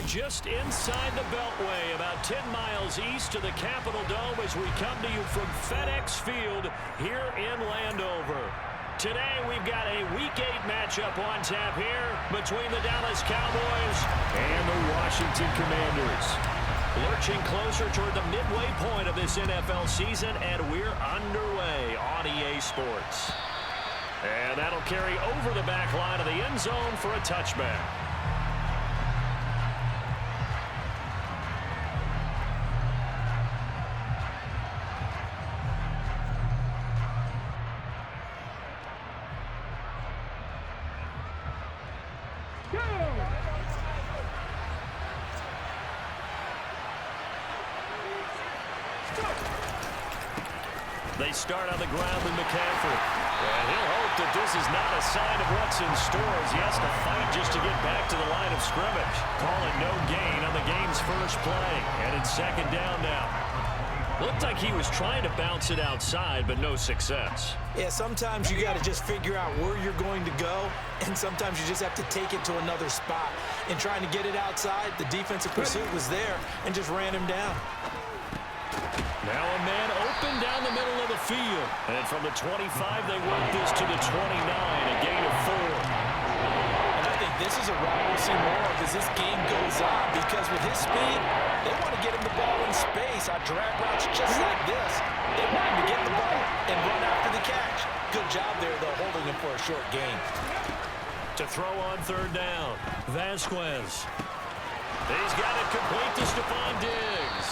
just inside the Beltway, about 10 miles east of the Capitol Dome as we come to you from FedEx Field here in Landover. Today we've got a Week 8 matchup on tap here between the Dallas Cowboys and the Washington Commanders. Lurching closer toward the midway point of this NFL season, and we're underway on EA Sports. And that'll carry over the back line of the end zone for a touchback. They start on the ground with McCaffrey. And he'll hope that this is not a sign of what's in store as he has to fight just to get back to the line of scrimmage. Calling no gain on the game's first play. And it's second down now. Looked like he was trying to bounce it outside, but no success. Yeah, sometimes you got to just figure out where you're going to go, and sometimes you just have to take it to another spot. And trying to get it outside, the defensive pursuit was there and just ran him down. Now a man open down the middle of the field. And from the 25, they work this to the 29, a gain of 4. And I think this is a route we'll see more of as this game goes on, because with his speed, they want to get him the ball in space on drag routes just like this. They want him to get the ball and run after the catch. Good job there, though, holding him for a short gain. To throw on third down, Vasquez. He's got it complete to Stephon Diggs.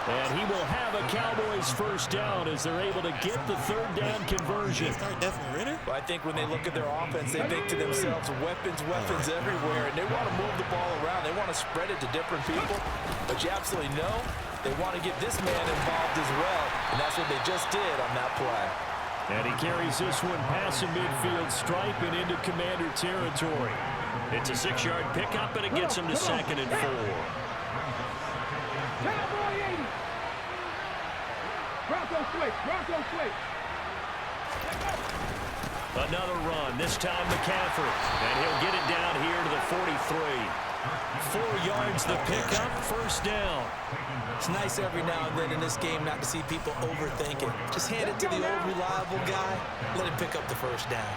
And he will have a Cowboys first down as they're able to get the third down conversion. Well, I think when they look at their offense, they think to themselves, weapons everywhere, and they want to move the ball around. They want to spread it to different people. But you absolutely know they want to get this man involved as well, and that's what they just did on that play. And he carries this one past the midfield stripe and into Commander territory. It's a 6-yard pickup, and it gets him to 2nd and 4. Another run, this time McCaffrey. And he'll get it down here to the 43. 4 yards the pickup, first down. It's nice every now and then in this game not to see people overthinking. Just hand it to the old reliable guy, let him pick up the first down.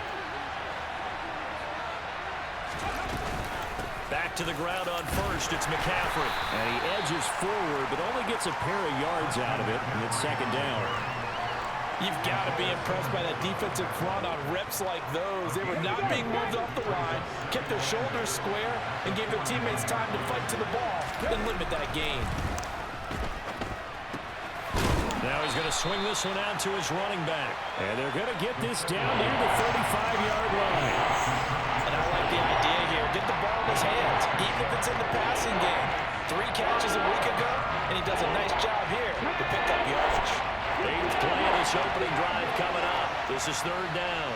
Back to the ground on first, it's McCaffrey. And he edges forward, but only gets a pair of yards out of it, and it's second down. You've got to be impressed by that defensive front on reps like those. They were not being moved off the line, kept their shoulders square, and gave their teammates time to fight to the ball and limit that gain. Now he's going to swing this one out to his running back. And they're going to get this down near the 35-yard line. And I like the idea here. Get the ball in his hands, even if it's in the passing game. 3 catches a week ago, and he does a nice job here to pick up yardage. 8th play of this opening drive coming up. This is third down.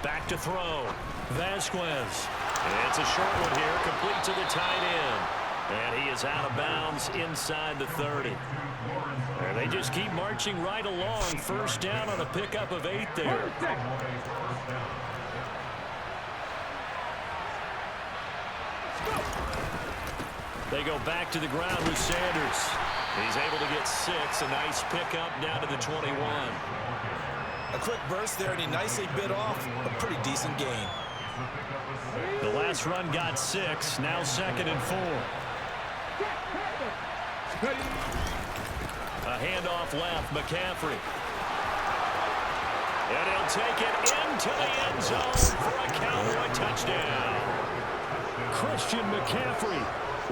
Back to throw. Vasquez. And it's a short one here, complete to the tight end. And he is out of bounds inside the 30. And they just keep marching right along. First down on a pickup of 8 there. They go back to the ground with Sanders. He's able to get 6. A nice pickup down to the 21. A quick burst there, and he nicely bit off a pretty decent gain. The last run got 6. Now 2nd and 4. A handoff left, McCaffrey. And he'll take it into the end zone for a Cowboy touchdown. Christian McCaffrey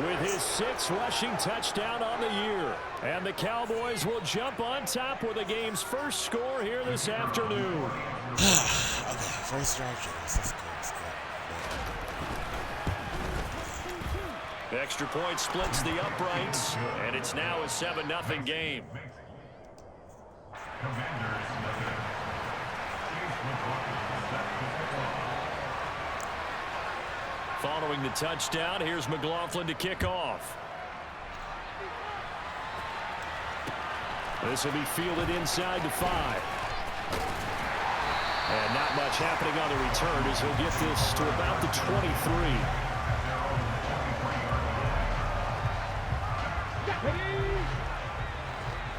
with his 6th rushing touchdown on the year. And the Cowboys will jump on top with the game's first score here this afternoon. Okay, first drive, let's go. Extra point splits the uprights, and it's now a 7-0 game. Following the touchdown, here's McLaughlin to kick off. This will be fielded inside the 5. And not much happening on the return as he'll get this to about the 23.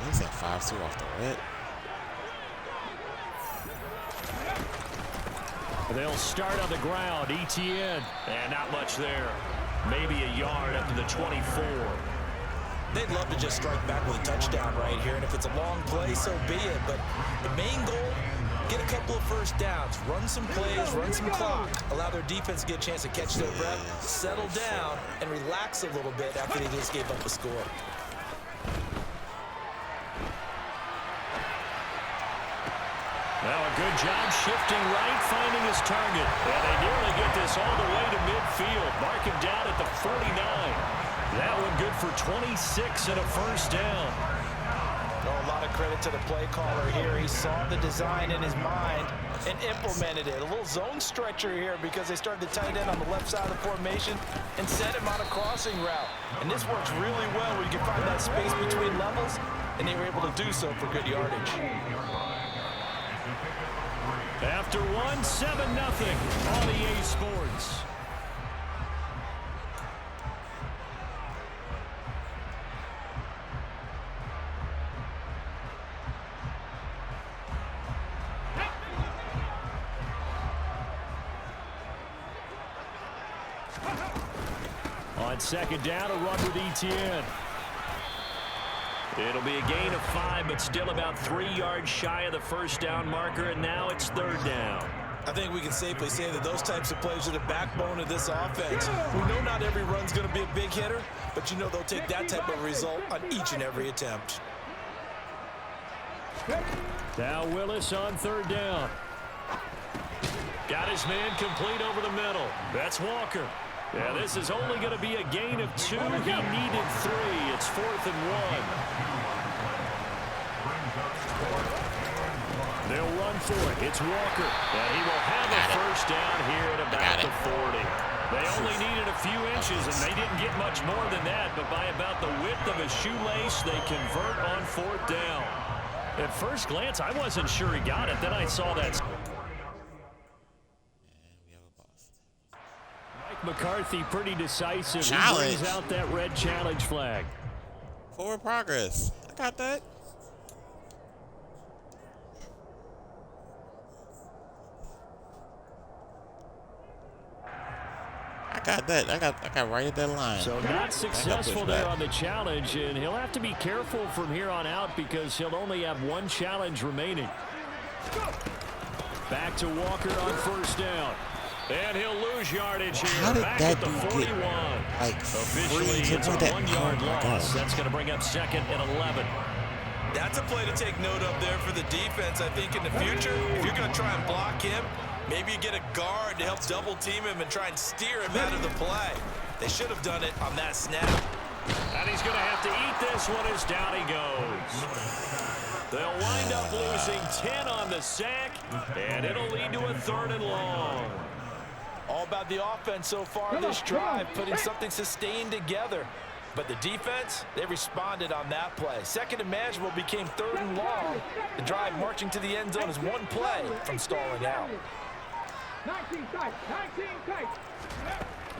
He's at 5-2 off the red. They'll start on the ground. ETN. And not much there. Maybe a yard up to the 24. They'd love to just strike back with a touchdown right here. And if it's a long play, so be it. But the main goal, get a couple of first downs. Run some plays, run some clock. Allow their defense to get a chance to catch their breath, settle down, and relax a little bit after they just gave up a score. Now a good job shifting right, finding his target. And they nearly get this all the way to midfield. Mark him down at the 49. That one good for 26 and a first down. Oh, a lot of credit to the play caller here. He saw the design in his mind and implemented it. A little zone stretcher here because they started the tight end on the left side of the formation and set him on a crossing route. And this works really well where you can find that space between levels, and they were able to do so for good yardage. After 7-0 on EA Sports. On second down, a run with ETN. It'll be a gain of 5, but still about 3 yards shy of the first down marker, and now it's third down. I think we can safely say that those types of plays are the backbone of this offense. We know not every run's going to be a big hitter, but you know they'll take that type of result on each and every attempt. Now Willis on third down. Got his man complete over the middle. That's Walker. Yeah, this is only going to be a gain of 2. He needed 3. It's 4th and 1. They'll run for it. It's Walker. And he will have a first down here at about the 40. They only needed a few inches, and they didn't get much more than that. But by about the width of a shoelace, they convert on 4th down. At first glance, I wasn't sure he got it. Then I saw that. McCarthy pretty decisive. Challenge. He brings out that red challenge flag. Forward progress. I got that. I got right at that line. So not successful there on the challenge, and he'll have to be careful from here on out because he'll only have 1 challenge remaining. Back to Walker on first down. And he'll lose yardage here. How did back that at the dude 41. get, like, Officially, free it's a that? 1-yard Oh my loss. God. That's going to bring up 2nd and 11. That's a play to take note of there for the defense. I think in the future, if you're going to try and block him, maybe you get a guard to help double team him and try and steer him out of the play. They should have done it on that snap. And he's going to have to eat this one as down he goes. They'll wind up losing 10 on the sack, and it'll lead to a 3rd and long. All about the offense so far this drive, putting something sustained together. But the defense, they responded on that play. 2nd and manageable became 3rd and long. The drive marching to the end zone is 1 play from stalling out. 19 tight.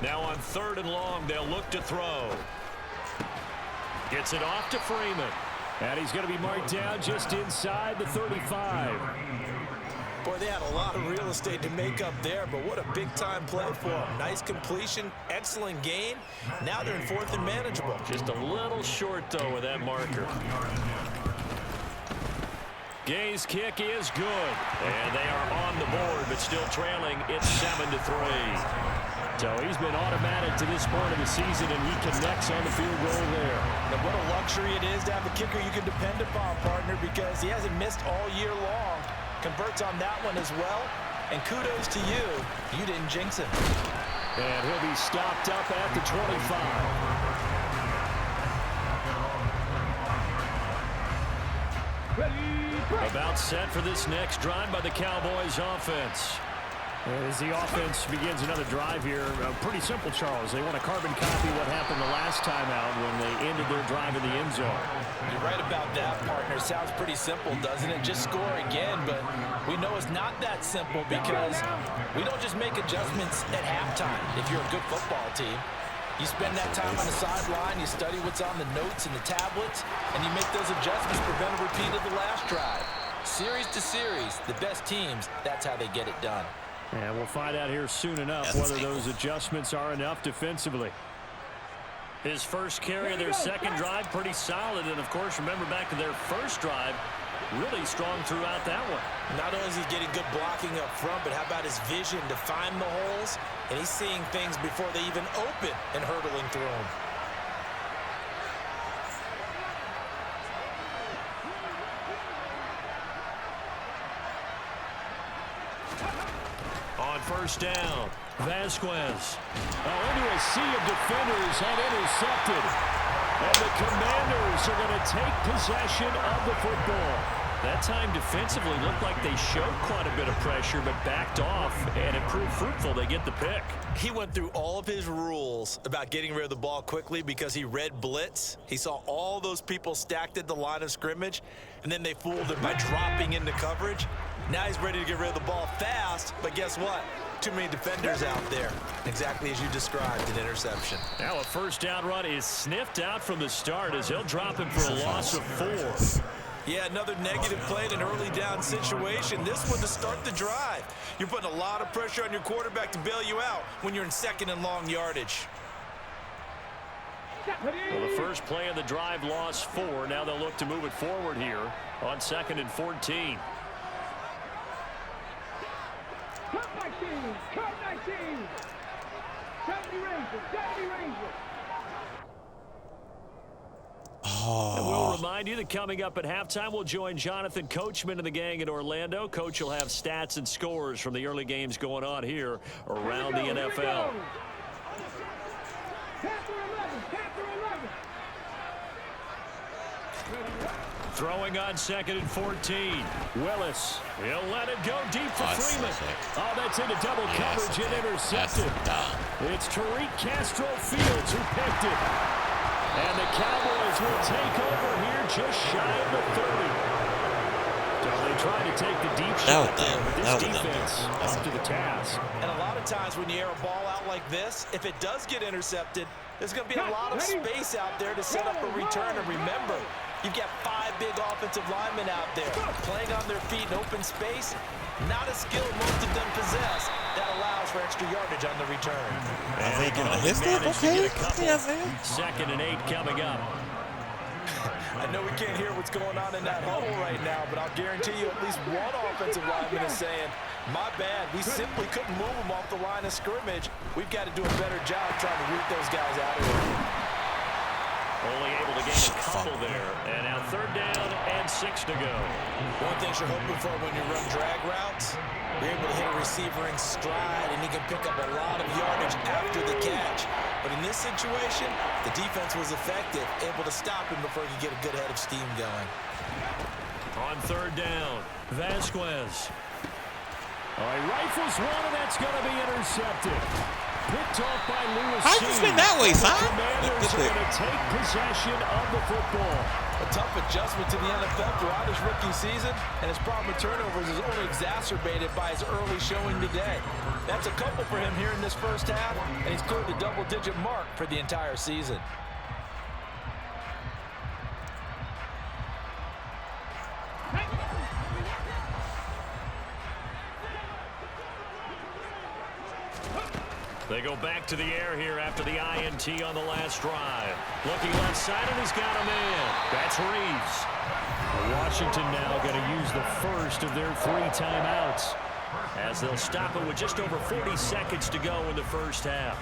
Now on 3rd and long, they'll look to throw. Gets it off to Freeman. And he's going to be marked down just inside the 35. Boy, they had a lot of real estate to make up there, but what a big-time play for them. Nice completion, excellent gain. Now they're in 4th and manageable. Just a little short, though, with that marker. Gay's kick is good. And they are on the board, but still trailing. It's 7-3. So he's been automatic to this point of the season, and he connects on the field goal there. And what a luxury it is to have a kicker you can depend upon, partner, because he hasn't missed all year long. Converts on that one as well. And kudos to you. You didn't jinx him. And he'll be stopped up at the 25. About set for this next drive by the Cowboys offense. As the offense begins another drive here, pretty simple, Charles. They want to carbon copy what happened the last time out when they ended their drive in the end zone. You're right about that, partner. Sounds pretty simple, doesn't it? Just score again, but we know it's not that simple because we don't just make adjustments at halftime if you're a good football team. You spend that time on the sideline, you study what's on the notes and the tablets, and you make those adjustments to prevent a repeat of the last drive. Series to series, the best teams, that's how they get it done. And we'll find out here soon enough whether those adjustments are enough defensively. His first carry of their second drive, pretty solid. And, of course, remember back to their first drive, really strong throughout that one. Not only is he getting good blocking up front, but how about his vision to find the holes? And he's seeing things before they even open and hurdling through them. On first down, Vasquez. Into a sea of defenders had intercepted. And the Commanders are going to take possession of the football. That time defensively looked like they showed quite a bit of pressure but backed off, and it proved fruitful. They get the pick. He went through all of his rules about getting rid of the ball quickly because he read blitz. He saw all those people stacked at the line of scrimmage, and then they fooled him by dropping into coverage. Now he's ready to get rid of the ball fast, but guess what? Too many defenders out there. Exactly as you described, an interception. Now a first down run is sniffed out from the start as he'll drop him for a loss of 4. Yeah, another negative play in an early down situation. This one to start the drive. You're putting a lot of pressure on your quarterback to bail you out when you're in second and long yardage. Well, the first play of the drive lost 4. Now they'll look to move it forward here on 2nd and 14. Cut 19! Cut 19! 70 Rangers! 70 Rangers! And we'll remind you that coming up at halftime, we'll join Jonathan Coachman and the gang in Orlando. Coach will have stats and scores from the early games going on here around the NFL. Throwing on 2nd and 14. Willis. He'll let it go deep for Freeman. Oh, that's into double coverage and intercepted. It's Tariq Castro Fields who picked it. And the Cowboys will take over here just shy of the 30. So they try to take the deep shot there, but this defense up to the task. And a lot of times when you air a ball out like this, if it does get intercepted, there's going to be a lot of space out there to set up a return. And remember, you've got 5 big offensive linemen out there playing on their feet in open space. Not a skill most of them possess that allows for extra yardage on the return. I think his step okay. Yeah, 2nd and 8 coming up. I know we can't hear what's going on in that huddle right now, but I'll guarantee you at least one offensive lineman is saying, my bad, we simply couldn't move them off the line of scrimmage. We've got to do a better job trying to root those guys out of there. Only able to gain a couple there. And now 3rd down and 6 to go. One thing you're hoping for when you run drag routes, you're able to hit a receiver in stride, and he can pick up a lot of yardage after the catch. But in this situation, the defense was effective, able to stop him before he could get a good head of steam going. On 3rd down, Vasquez. He rifles one, and that's going to be intercepted. Picked off by Lewis. How'd you spin that way, son? The Commanders are going to take possession of the football. A tough adjustment to the NFL throughout his rookie season, and his problem with turnovers is only exacerbated by his early showing today. That's a couple for him here in this first half, and he's cleared the double-digit mark for the entire season. They go back to the air here after the INT on the last drive. Looking left side, and he's got a man. That's Reeves. Washington now going to use the first of their 3 timeouts as they'll stop it with just over 40 seconds to go in the first half.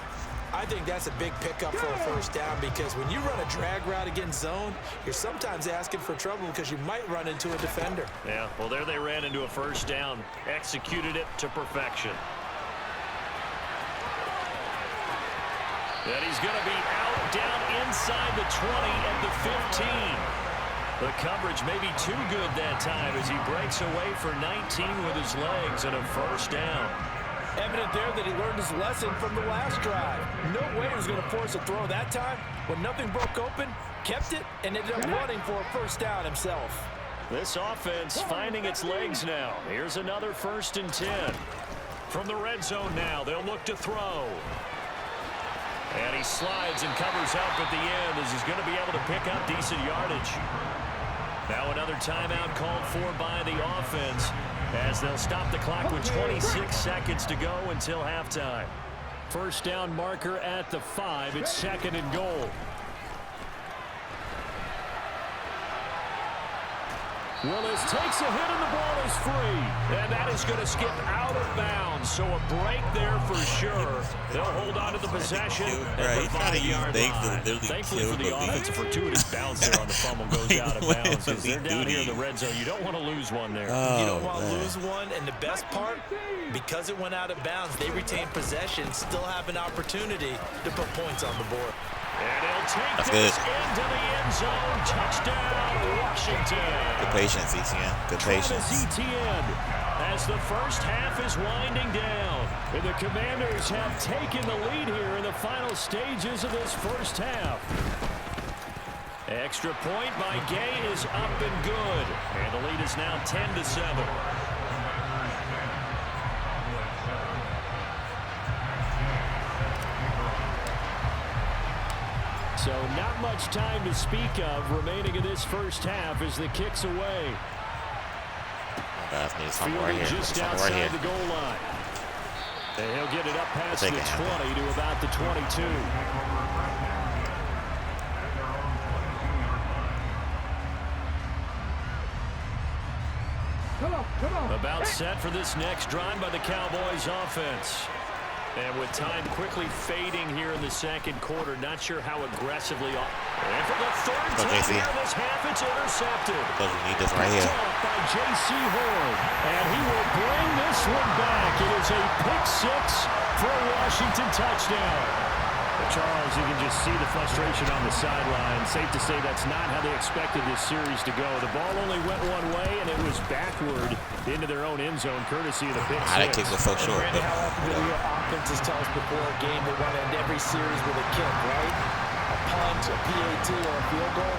I think that's a big pickup for a first down because when you run a drag route against zone, you're sometimes asking for trouble because you might run into a defender. Yeah, well, there they ran into a first down. Executed it to perfection. And he's going to be out down inside the 20 at the 15. The coverage may be too good that time as he breaks away for 19 with his legs and a first down. Evident there that he learned his lesson from the last drive. No way he was going to force a throw that time. When nothing broke open, kept it, and ended up running for a first down himself. This offense finding its legs now. Here's another 1st and 10. From the red zone now, they'll look to throw. And he slides and covers up at the end as he's going to be able to pick up decent yardage. Now another timeout called for by the offense as they'll stop the clock with 26 seconds to go until halftime. First down marker at the 5. It's 2nd and goal. Willis takes a hit and the ball is free. And that is going to skip out of bounds. So a break there for sure. They'll hold on to the possession and provide a yard line. Thankfully for the offense, a fortuitous bounce there on the fumble goes out of bounds. Because they're down here in the red zone. You don't want to lose one there. You don't want to lose one. And the best part, because it went out of bounds, they retain possession, still have an opportunity to put points on the board. And he'll take this into the end zone. Touchdown, Washington. Good patience, Etienne. Good patience. Etienne, as the first half is winding down. And the Commanders have taken the lead here in the final stages of this first half. Extra point by Gay is up and good. And the lead is now 10-7. So not much time to speak of remaining in this first half as the kick's away. Something right here. Just outside the goal line. And he'll get it up past the 20 to about the 22. Come on. About set for this next drive by the Cowboys offense. And with time quickly fading here in the second quarter, not sure how aggressively. And for the third time here this half, it's intercepted. We need this right here. By J.C. Horn. And he will bring this one back. It is a pick 6 for a Washington touchdown. Charles, you can just see the frustration on the sideline. Safe to say that's not how they expected this series to go. The ball only went one way, and it was backward into their own end zone, courtesy of the pick 6. That kick was so short. Randy, how often do your offenses tell us before a game they want to end every series with a kick, right? A punt, a PAT, or a field goal.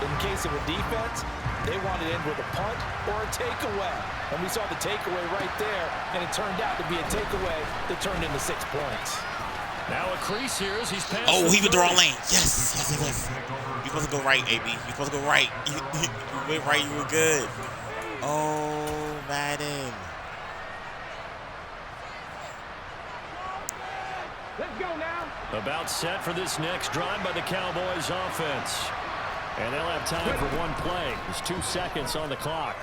In case of a defense, they want to end with a punt or a takeaway. And we saw the takeaway right there, and it turned out to be a takeaway that turned into 6 points. Now a crease here as he's passed. Oh, he went the wrong lane. Yes. You're supposed to go right, AB. You're supposed to go right. You went right, you were good. Oh, Madden. Let's go now. About set for this next drive by the Cowboys offense. And they'll have time for one play. There's 2 seconds on the clock.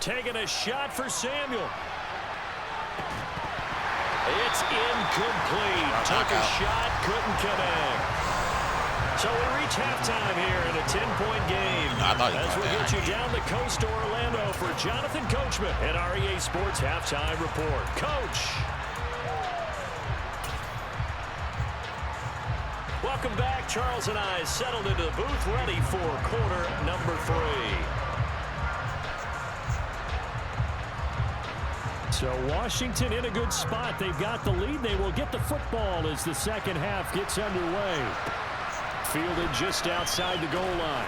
Taking a shot for Samuel. It's incomplete. Took a shot, couldn't connect. So we reach halftime here in a 10-point game. As we get you down the coast to Orlando for Jonathan Coachman at REA Sports Halftime Report. Coach. Welcome back. Charles and I settled into the booth, ready for quarter number 3. So Washington in a good spot. They've got the lead. They will get the football as the second half gets underway. Fielded just outside the goal line.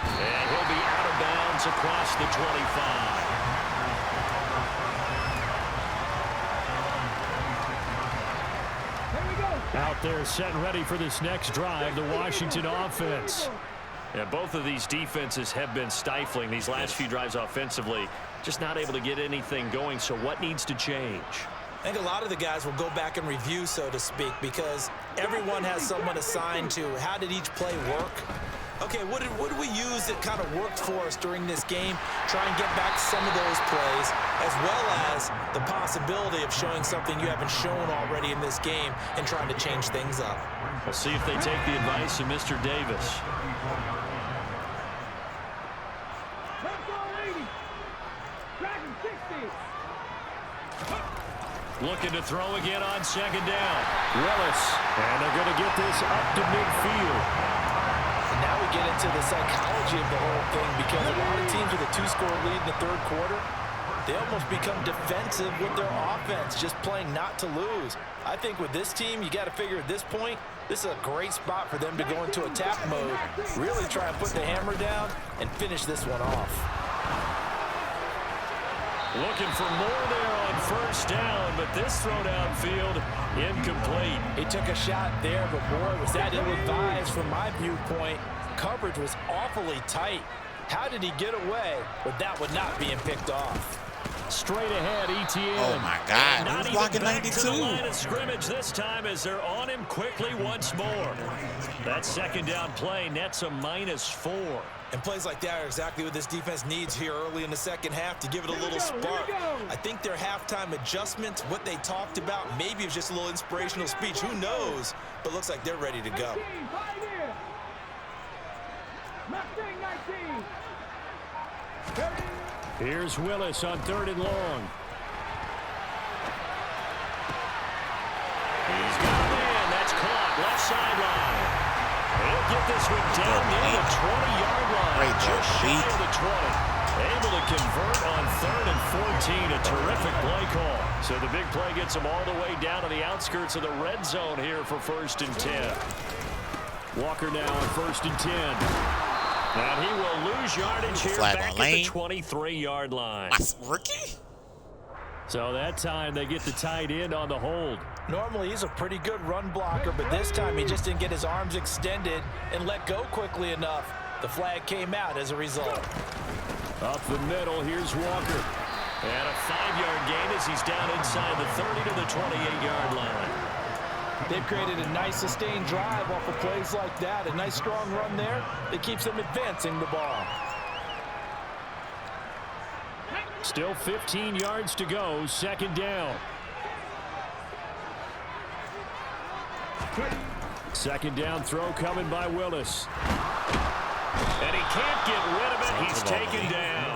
And he'll be out of bounds across the 25. Out there set and ready for this next drive, the Washington offense. Yeah, both of these defenses have been stifling these last few drives offensively. Just not able to get anything going, so what needs to change? I think a lot of the guys will go back and review, so to speak, because everyone has someone assigned to how did each play work. Okay, what did we use that kind of worked for us during this game? Try and get back some of those plays, as well as the possibility of showing something you haven't shown already in this game and trying to change things up. We'll see if they take the advice of Mr. Davis. Looking to throw again on second down. Willis, and they're going to get this up to midfield. And now we get into the psychology of the whole thing, because a lot of teams with a 2-score lead in the third quarter they almost become defensive with their offense, just playing not to lose. I think with this team, you got to figure at this point, this is a great spot for them to go into attack mode, really try and put the hammer down and finish this one off. Looking for more there on first down, but this throw downfield incomplete. He took a shot there, but boy, was that ill-advised from my viewpoint. Coverage was awfully tight. How did he get away with that one not being picked off? Straight ahead, ETN. Oh, my God. Not He was blocking even back 92. to the line of scrimmage this time as they're on him quickly once more. That second down play nets a -4. And plays like that are exactly what this defense needs here early in the second half to give it a little spark. I think their halftime adjustments, what they talked about, maybe it was just a little inspirational speech. Who knows? But looks like they're ready to go. Here's Willis on 3rd and long. He's got a man. That's caught. Left sideline. He'll get this one down near the 20-yard line. Great job, Just shy of the 20. Able to convert on 3rd and 14. A terrific play call. So the big play gets them all the way down to the outskirts of the red zone here for 1st and 10. Walker now on 1st and 10. And he will lose yardage here Flag back on at lane. the 23-yard line. Rookie? So that time they get the tight end on the hold. Normally he's a pretty good run blocker, but this time he just didn't get his arms extended and let go quickly enough. The flag came out as a result. Up the middle, here's Walker. And a 5-yard gain as he's down inside the 30 to the 28-yard line. They've created a nice sustained drive off of plays like that. A nice strong run there that keeps them advancing the ball. Still 15 yards to go, 2nd down. 2nd down throw coming by Willis. And he can't get rid of it. He's taken down.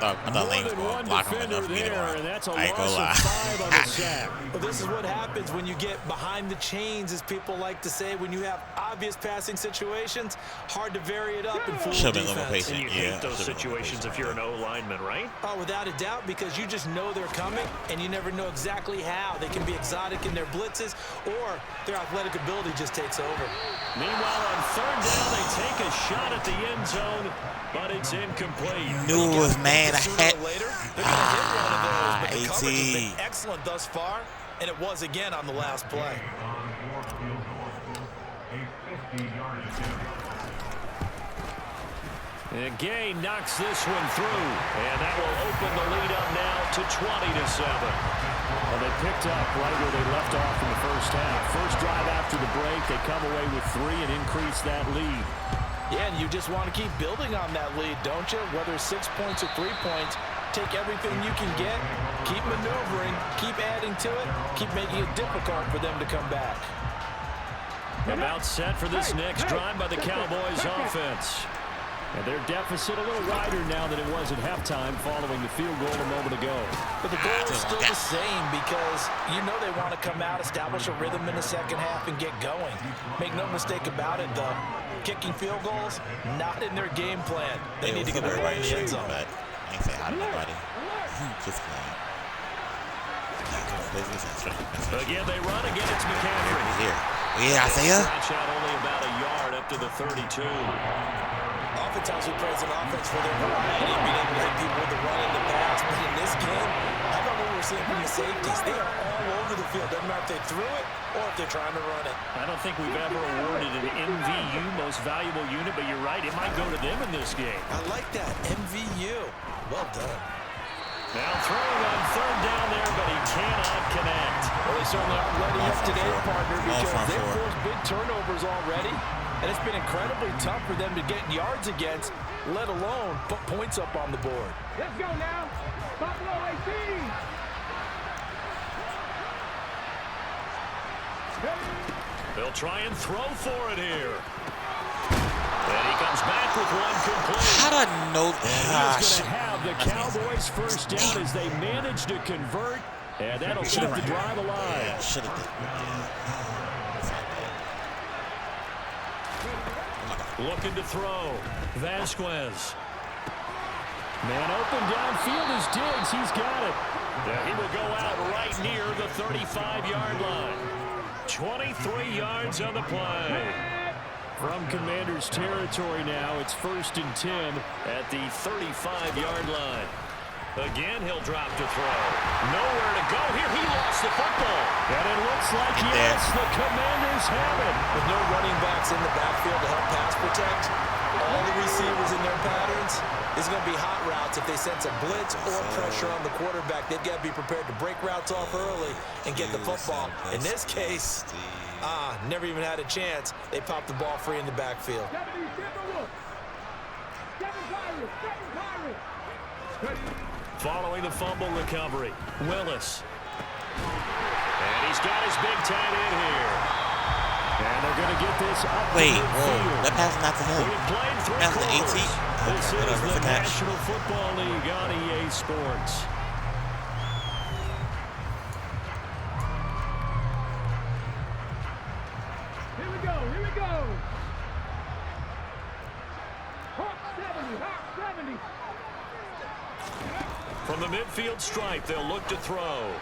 I thought Lane was going to block him enough to get him out. And that's a I ain't gonna loss lie. of 5 on the sack. Well, this is what happens when you get behind the chains, as people like to say. When you have obvious passing situations, hard to vary it up and fool Should've been defense. a little patient. And you Yeah, hate those should've been situations if you're an O-lineman, right? Oh, without a doubt, because you just know they're coming, and you never know exactly how. They can be exotic in their blitzes, or their athletic ability just takes over. Meanwhile, on 3rd down, they take a shot at the end zone, but it's incomplete. Knew it was mad. I Sooner had. or later, they're going to hit one of those, but the AT. coverage has been excellent thus far, and it was again on the last play. And Gay knocks this one through, and that will open the lead up now to 20-7. Well, they picked up right where they left off in the first half. First drive after the break, they come away with 3 and increase that lead. Yeah, and you just want to keep building on that lead, don't you? Whether it's 6 points or 3 points, take everything you can get, keep maneuvering, keep adding to it, keep making it difficult for them to come back. About set for this next drive by the Cowboys offense. And their deficit a little wider now than it was at halftime following the field goal a moment ago. But the goal is still the same because you know they want to come out, establish a rhythm in the second half, and get going. Make no mistake about it, though. Kicking field goals, not in their game plan. They need to get the ball in the end zone. But I ain't say hi to nobody. Just playing. Again, they run. Again, it's McCaffrey. Here. Yeah, Isaiah. Stretch out only about a yard up to the 32. Oftentimes we praise an offense for their variety, being able to hit people with the run and the pass. But in this game, how about what we're seeing from the safeties? They are all over the field. Doesn't matter if they threw it or if they're trying to run it. I don't think we've ever awarded an MVU, most valuable unit, but you're right. It might go to them in this game. I like that. MVU. Well done. Now throwing on 3rd down there, but he cannot connect. Well, they certainly aren't ready yet today, partner, because front they've four. forced big turnovers already. And it's been incredibly tough for them to get yards against, let alone put points up on the board. Let's go now. Buffalo 18. They'll try and throw for it here. And he comes back with one complete. How did I know? He's going to have the Cowboys first down as they manage to convert. And that'll keep the drive alive. Should have done. Looking to throw. Vasquez. Man open downfield is Diggs. He's got it. Yeah, he will go out right near the 35-yard line. 23 yards on the play. From Commanders territory now, it's 1st and 10 at the 35-yard line. Again, he'll drop to throw. Nowhere to go here. He lost the football. And it looks like, yes, the Commanders have it. With no running backs in the backfield to help pass protect, all the receivers in their patterns, it's going to be hot routes. If they sense a blitz or pressure on the quarterback, they've got to be prepared to break routes off early and get the football. In this case, never even had a chance. They popped the ball free in the backfield. Following the fumble recovery, Willis. And he's got his big tight end here. And they're going to get this up. Wait, whoa, that pass not to him. That's the 18. This is the National Football League on EA Sports. Here we go, here we go. Hawk 70, Hawk 70. From the midfield stripe, they'll look to throw.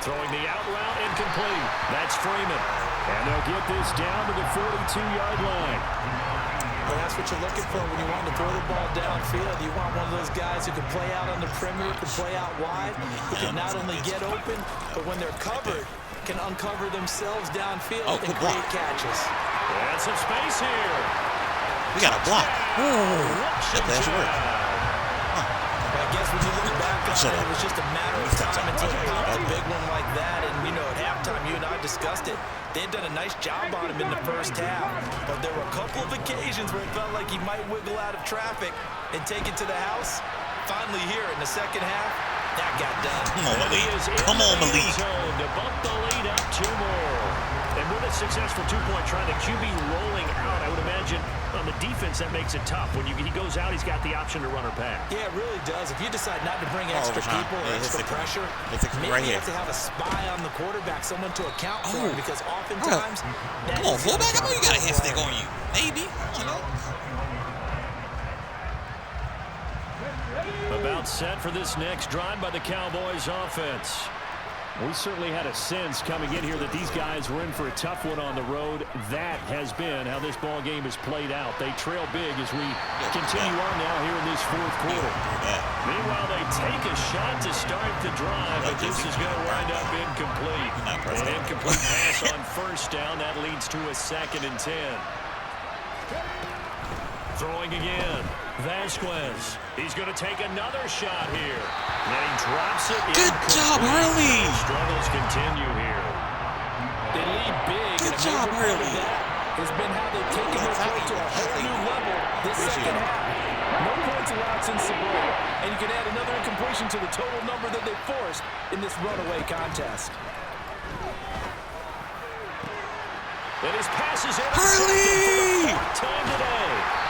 Throwing the out route incomplete. That's Freeman. And they'll get this down to the 42-yard line. Well, that's what you're looking for when you want to throw the ball downfield. You want one of those guys who can play out on the perimeter, can play out wide, who can not only get open, but when they're covered, can uncover themselves downfield and create catches. And some space here. We got a block. That work. I guess when you look back on it, it was just a matter of time until they popped a big one like that. And, you know, at halftime, you and I discussed it. They'd done a nice job on him in the first half. But there were a couple of occasions where it felt like he might wiggle out of traffic and take it to the house. Finally here in the second half, that got done. Come on, Malik. Come on, Malik. To bump the lead up 2 more. And with a successful 2-point try, the QB rolling out, I would imagine on the defense that makes it tough. When he goes out, he's got the option to run or pass. Yeah, it really does. If you decide not to bring extra people or extra pressure, maybe you have to have a spy on the quarterback, someone to account for him, because oftentimes... Come on, fullback. I know you got a hit stick on you. Maybe. I don't know. About set for this next drive by the Cowboys offense. We certainly had a sense coming in here that these guys were in for a tough one on the road. That has been how this ball game has played out. They trail big as we continue on now here in this 4th quarter. Meanwhile, they take a shot to start the drive, but this is going to wind up incomplete. An incomplete pass on 1st down. That leads to a 2nd and 10. Throwing again. Vasquez. He's going to take another shot here. And he drops it. Good job, Hurley. Struggles continue here. They lead big. Good job, Hurley. Has been how they've taken their play to a whole new level this second half. No points allowed since the break. And you can add another incompletion to the total number that they forced in this runaway contest. And his pass is intercepted Hurley! for the 4th time today.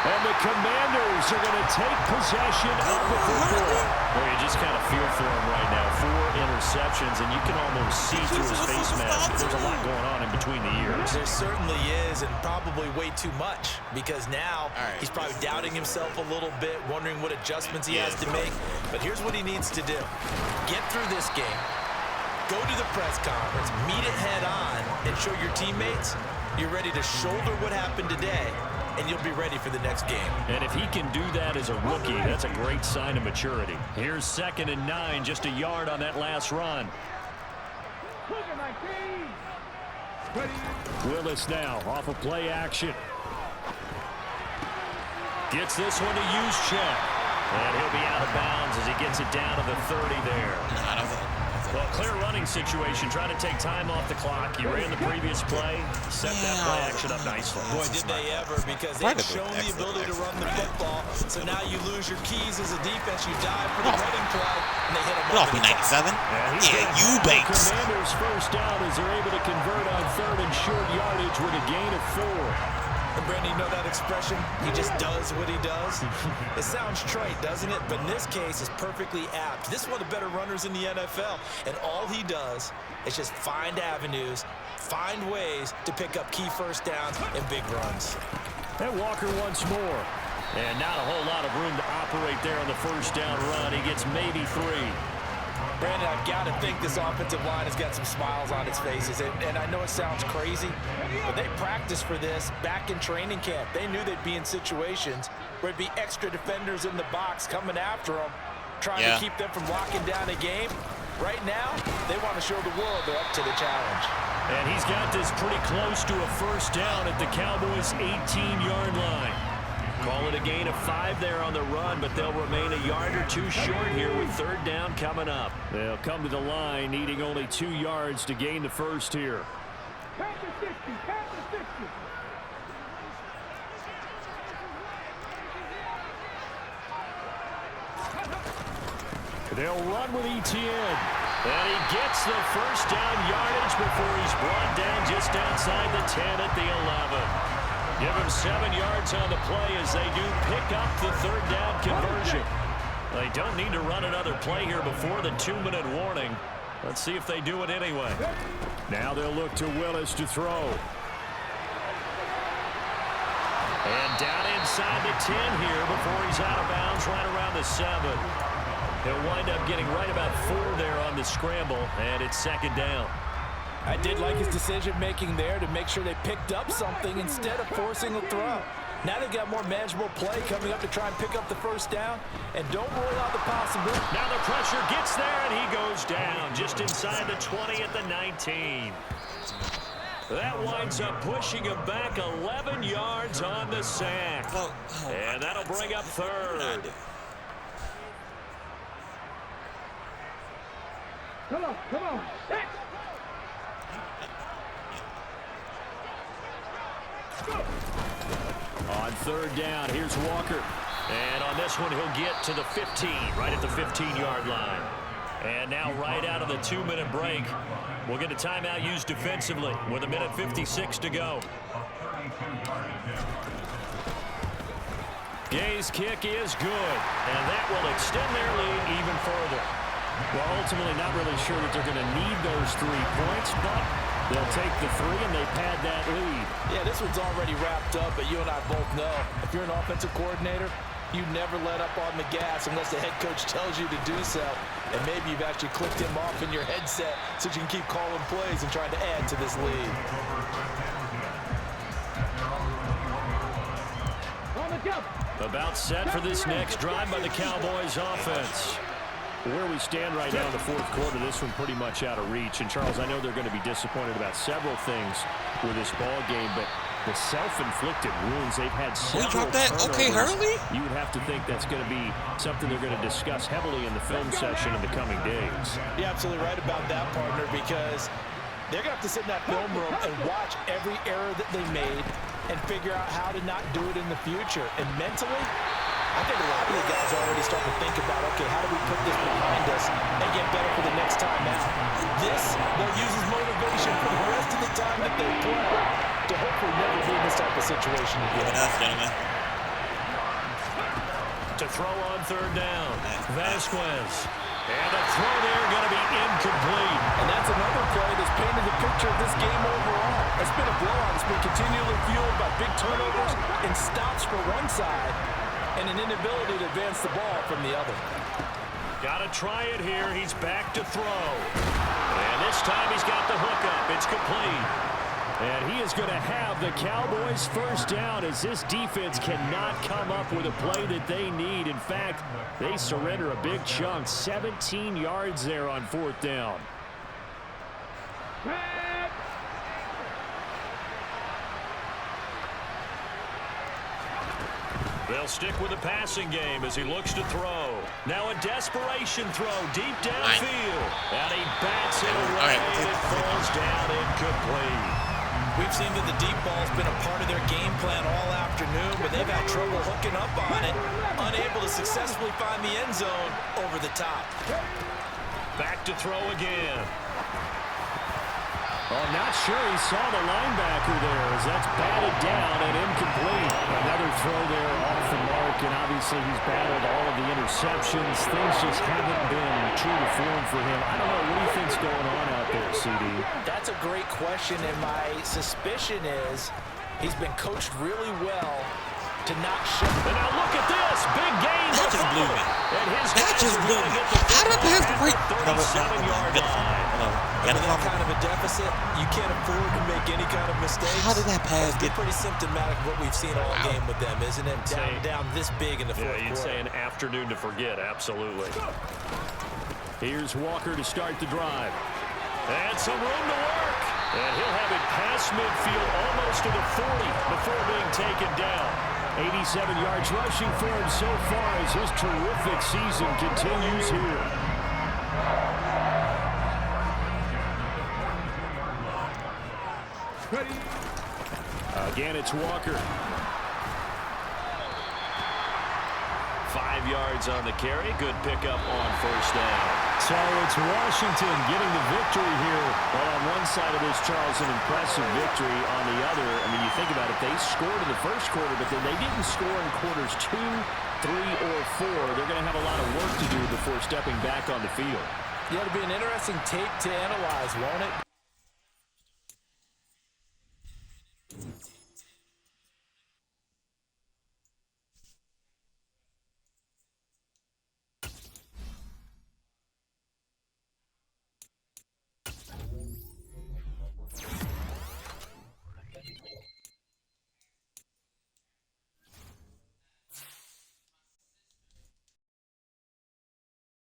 And the Commanders are going to take possession of the football. Well, you just kind of feel for him right now. 4 interceptions, and you can almost see through his face mask. There's a lot going on in between the ears. There certainly is, and probably way too much, because now he's probably doubting himself a little bit, wondering what adjustments he has to make. But here's what he needs to do. Get through this game. Go to the press conference, meet it head on, and show your teammates you're ready to shoulder what happened today, and you'll be ready for the next game. And if he can do that as a rookie, that's a great sign of maturity. Here's 2nd and 9, just a yard on that last run. Willis now off of play action. Gets this one to Juszczyk. And he'll be out of bounds as he gets it down to the 30 there. Well, clear running situation, trying to take time off the clock. He ran the previous play, set that play action up nicely. Boy, did they ever, because they've shown the ability to run the football. So now you lose your keys as a defense. You dive for the running play, and they hit him off me 97. Yeah, Eubanks. Commanders first down as they're able to convert on 3rd and short yardage with a gain of 4. And Brandon, you know that expression? He just does what he does. It sounds trite, doesn't it? But in this case, it's perfectly apt. This is one of the better runners in the NFL. And all he does is just find avenues, find ways to pick up key first downs and big runs. And Walker once more. And not a whole lot of room to separate there on the first down run. He gets maybe 3. Brandon, I've got to think this offensive line has got some smiles on its faces. And I know it sounds crazy, but they practiced for this back in training camp. They knew they'd be in situations where it'd be extra defenders in the box coming after them, trying to keep them from locking down a game. Right now, they want to show the world they're up to the challenge. And he's got this pretty close to a first down at the Cowboys' 18-yard line. Call it a gain of 5 there on the run, but they'll remain a yard or 2 short here with third down coming up. They'll come to the line needing only 2 yards to gain the first here. Count to 60, count to 60. They'll run with Etienne. And he gets the first down yardage before he's brought down just outside the 10 at the 11. Give him 7 yards on the play as they do pick up the third down conversion. They don't need to run another play here before the 2-minute warning. Let's see if they do it anyway. Now they'll look to Willis to throw. And down inside the 10 here before he's out of bounds right around the 7. He'll wind up getting right about 4 there on the scramble, and it's second down. I did like his decision-making there to make sure they picked up something instead of forcing a throw. Now they've got more manageable play coming up to try and pick up the first down, and don't rule out the possibility. Now the pressure gets there, and he goes down just inside the 20 at the 19. That winds up pushing him back 11 yards on the sack. And that'll bring up third. Come on, come on. Hey. On third down, here's Walker. And on this one, he'll get to the 15, right at the 15-yard line. And now right out of the 2-minute break, we'll get a timeout used defensively with 1:56 to go. Gay's kick is good, and that will extend their lead even further. Well, ultimately, not really sure that they're going to need those 3 points, but they'll take the 3, and they pad that lead. Yeah, this one's already wrapped up, but you and I both know if you're an offensive coordinator, you never let up on the gas unless the head coach tells you to do so. And maybe you've actually clicked him off in your headset so you can keep calling plays and trying to add to this lead. On the jump. About set for this next drive by the Cowboys offense. Where we stand right now in the fourth quarter, this one pretty much out of reach. And, Charles, I know they're going to be disappointed about several things with this ball game, but the self-inflicted wounds, they've had several turnovers. Okay, Hurley? You would have to think that's going to be something they're going to discuss heavily in the film session in the coming days. You're absolutely right about that, partner, because they're going to have to sit in that film room and watch every error that they made and figure out how to not do it in the future. And mentally, I think a lot of the guys already start to think about, okay, how do we put this behind us and get better for the next time out? This, they'll use as motivation for the rest of the time that they play to hopefully never be in this type of situation again. Enough, gentlemen. To throw on third down, Vasquez. And a throw there going to be incomplete. And that's another play that's painted the picture of this game overall. It's been a blowout. It's been continually fueled by big turnovers and stops for one side and an inability to advance the ball from the other. Got to try it here. He's back to throw. And this time he's got the hook up. It's complete. And he is going to have the Cowboys first down as this defense cannot come up with a play that they need. In fact, they surrender a big chunk. 17 yards there on fourth down. They'll stick with the passing game as he looks to throw. Now a desperation throw deep downfield. And he bats it away and it falls down incomplete. We've seen that the deep ball's been a part of their game plan all afternoon, but they've had trouble hooking up on it, unable to successfully find the end zone over the top. Back to throw again. Oh, not sure he saw the linebacker there as that's batted down and incomplete. Another throw there off the mark, and obviously he's battled all of the interceptions. Things just haven't been true to form for him. I don't know. What do you think's going on out there, CD? That's a great question, and my suspicion is he's been coached really well to not show. And now look at this. Big gain. That just blew me. That just blew me. How did the pass break? No, 37-yard line. In that kind of a deficit, you can't afford to make any kind of mistakes. How did that pass It's get? pretty symptomatic of what we've seen all game with them, isn't it? Down this big in the fourth Yeah, you'd quarter. say an afternoon to forget, absolutely. Here's Walker to start the drive. And some room to work. And he'll have it past midfield almost to the 40 before being taken down. 87 yards rushing for him so far as his terrific season continues here. Ready. Again, it's Walker. 5 yards on the carry. Good pickup on first down. So it's Washington getting the victory here. Well, on one side of this, Charles, an impressive victory. On the other, I mean, you think about it, they scored in the first quarter, but then they didn't score in quarters 2, 3, or 4. They're going to have a lot of work to do before stepping back on the field. Yeah, it'll be an interesting tape to analyze, won't it?